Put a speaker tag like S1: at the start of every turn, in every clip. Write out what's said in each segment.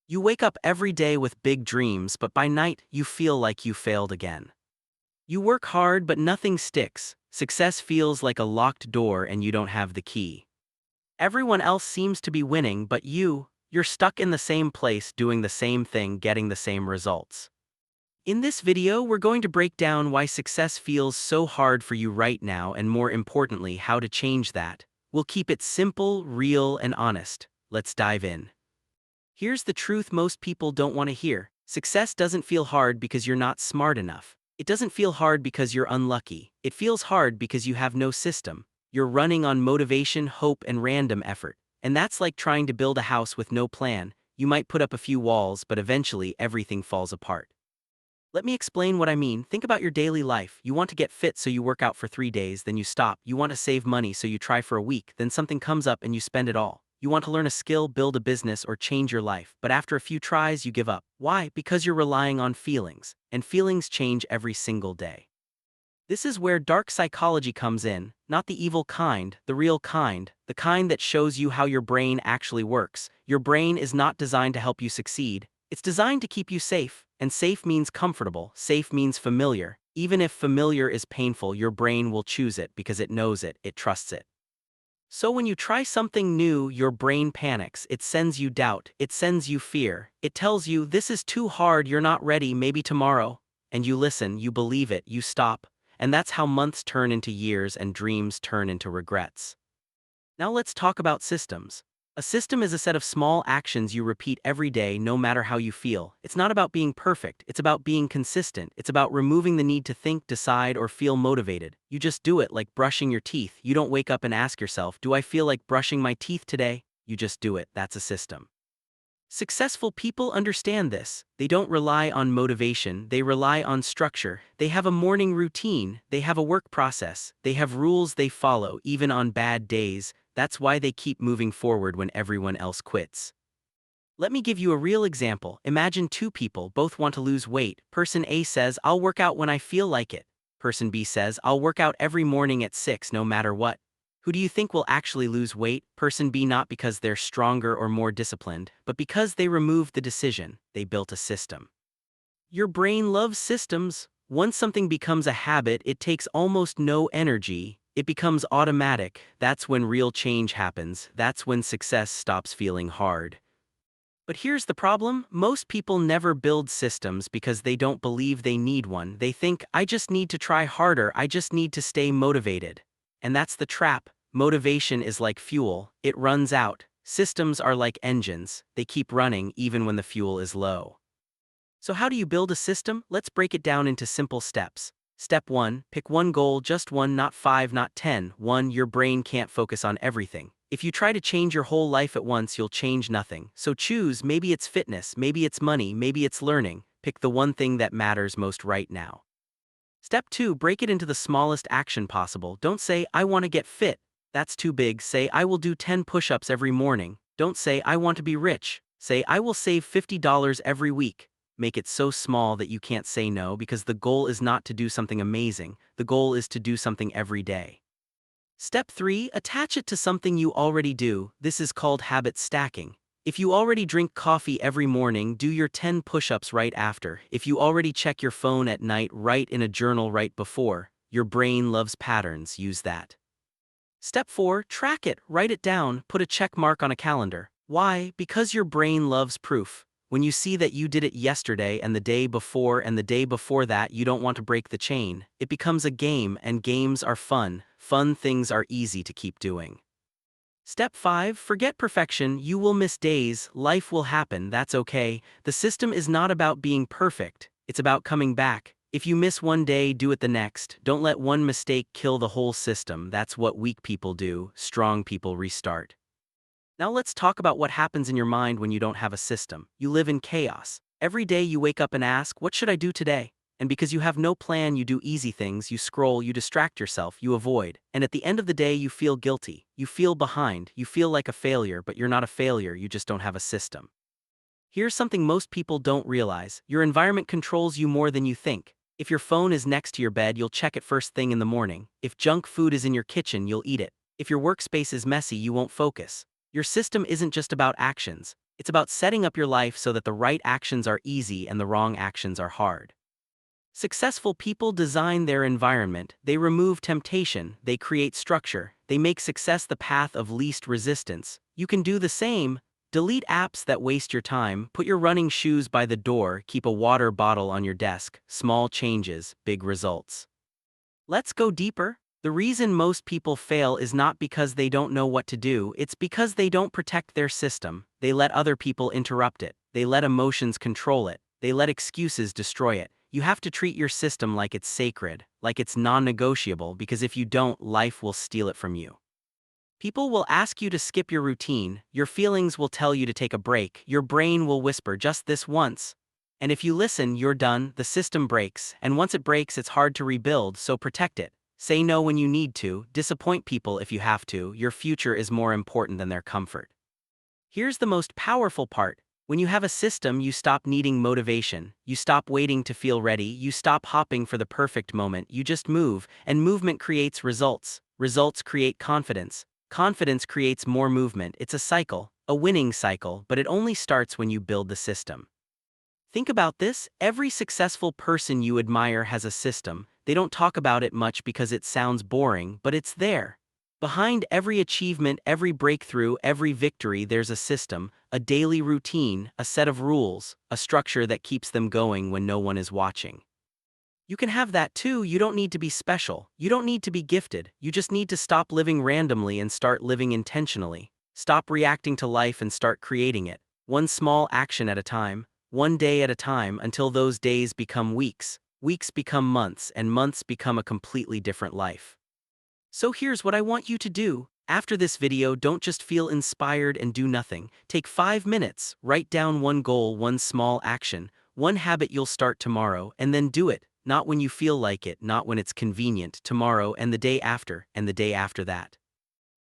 S1: You wake up every day with big dreams, but by night, you feel like you failed again. You work hard, but nothing sticks. Success feels like a locked door and you don't have the key. Everyone else seems to be winning, but you're stuck in the same place doing the same thing, getting the same results. In this video, we're going to break down why success feels so hard for you right now and more importantly, how to change that. We'll keep it simple, real, and honest. Let's dive in. Here's the truth most people don't want to hear. Success doesn't feel hard because you're not smart enough. It doesn't feel hard because you're unlucky. It feels hard because you have no system. You're running on motivation, hope, and random effort. And that's like trying to build a house with no plan. You might put up a few walls, but eventually everything falls apart. Let me explain what I mean. Think about your daily life. You want to get fit, so you work out for 3 days, then you stop. You want to save money, so you try for a week, then something comes up and you spend it all. You want to learn a skill, build a business, or change your life, but after a few tries, you give up. Why? Because you're relying on feelings, and feelings change every single day. This is where dark psychology comes in, not the evil kind, the real kind, the kind that shows you how your brain actually works. Your brain is not designed to help you succeed. It's designed to keep you safe, and safe means comfortable, safe means familiar. Even if familiar is painful, your brain will choose it because it knows it, it trusts it. So when you try something new, your brain panics, it sends you doubt, it sends you fear, it tells you this is too hard, you're not ready, maybe tomorrow. And you listen, you believe it, you stop, and that's how months turn into years and dreams turn into regrets. Now let's talk about systems. A system is a set of small actions you repeat every day no matter how you feel. It's not about being perfect, it's about being consistent. It's about removing the need to think, decide, or feel motivated. You just do it, like brushing your teeth. You don't wake up and ask yourself, do I feel like brushing my teeth today? You just do it. That's a system. Successful people understand this. They don't rely on motivation, they rely on structure. They have a morning routine, they have a work process, they have rules they follow even on bad days. That's why they keep moving forward when everyone else quits. Let me give you a real example. Imagine two people both want to lose weight. Person A says, I'll work out when I feel like it. Person B says, I'll work out every morning at 6 no matter what. Who do you think will actually lose weight? Person B, not because they're stronger or more disciplined, but because they removed the decision. They built a system. Your brain loves systems. Once something becomes a habit, it takes almost no energy. It becomes automatic. That's when real change happens. That's when success stops feeling hard. But here's the problem. Most people never build systems because they don't believe they need one. They think, I just need to try harder, I just need to stay motivated. And that's the trap. Motivation is like fuel. It runs out. Systems are like engines. They keep running even when the fuel is low. So how do you build a system? Let's break it down into simple steps. Step 1, pick one goal, just one, not 5, not 10. 1, your brain can't focus on everything. If you try to change your whole life at once, you'll change nothing. So choose, maybe it's fitness, maybe it's money, maybe it's learning. Pick the one thing that matters most right now. Step 2, break it into the smallest action possible. Don't say, I want to get fit. That's too big. Say, I will do 10 push-ups every morning. Don't say, I want to be rich. Say, I will save $50 every week. Make it so small that you can't say no, because the goal is not to do something amazing. The goal is to do something every day. Step 3, attach it to something you already do. This is called habit stacking. If you already drink coffee every morning, do your 10 push-ups right after. If you already check your phone at night, write in a journal right before. Your brain loves patterns, use that. Step 4, track it, write it down, put a check mark on a calendar. Why? Because your brain loves proof. When you see that you did it yesterday and the day before and the day before that, you don't want to break the chain. It becomes a game, and games are fun. Fun things are easy to keep doing. Step 5, forget perfection. You will miss days, life will happen, that's okay. The system is not about being perfect, it's about coming back. If you miss one day, do it the next. Don't let one mistake kill the whole system. That's what weak people do. Strong people restart. Now let's talk about what happens in your mind when you don't have a system. You live in chaos. Every day you wake up and ask, what should I do today? And because you have no plan, you do easy things, you scroll, you distract yourself, you avoid. And at the end of the day, you feel guilty. You feel behind. You feel like a failure, but you're not a failure, you just don't have a system. Here's something most people don't realize. Your environment controls you more than you think. If your phone is next to your bed, you'll check it first thing in the morning. If junk food is in your kitchen, you'll eat it. If your workspace is messy, you won't focus. Your system isn't just about actions. It's about setting up your life so that the right actions are easy and the wrong actions are hard. Successful people design their environment, they remove temptation, they create structure, they make success the path of least resistance. You can do the same. Delete apps that waste your time, put your running shoes by the door, keep a water bottle on your desk. Small changes, big results. Let's go deeper. The reason most people fail is not because they don't know what to do, it's because they don't protect their system. They let other people interrupt it, they let emotions control it, they let excuses destroy it. You have to treat your system like it's sacred, like it's non-negotiable, because if you don't, life will steal it from you. People will ask you to skip your routine, your feelings will tell you to take a break, your brain will whisper just this once. And if you listen, you're done, the system breaks, and once it breaks, it's hard to rebuild, so protect it. Say no when you need to, disappoint people if you have to, your future is more important than their comfort. Here's the most powerful part. When you have a system, you stop needing motivation, you stop waiting to feel ready, you stop hopping for the perfect moment, you just move, and movement creates results. Results create confidence. Confidence creates more movement. It's a cycle, a winning cycle, but it only starts when you build the system. Think about this, every successful person you admire has a system. They don't talk about it much because it sounds boring, but it's there. Behind every achievement, every breakthrough, every victory, there's a system, a daily routine, a set of rules, a structure that keeps them going when no one is watching. You can have that too. You don't need to be special. You don't need to be gifted. You just need to stop living randomly and start living intentionally. Stop reacting to life and start creating it. One small action at a time, one day at a time, until those days become weeks, weeks become months, and months become a completely different life. So here's what I want you to do. After this video, don't just feel inspired and do nothing. Take 5 minutes, write down one goal, one small action, one habit you'll start tomorrow, and then do it. Not when you feel like it, not when it's convenient, tomorrow and the day after, and the day after that.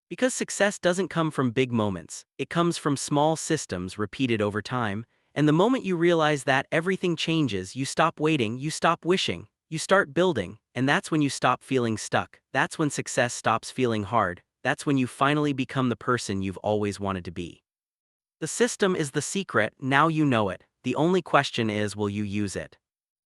S1: Because success doesn't come from big moments, it comes from small systems repeated over time, and the moment you realize that, everything changes. You stop waiting, you stop wishing, you start building, and that's when you stop feeling stuck. That's when success stops feeling hard. That's when you finally become the person you've always wanted to be. The system is the secret, now you know it. The only question is, will you use it?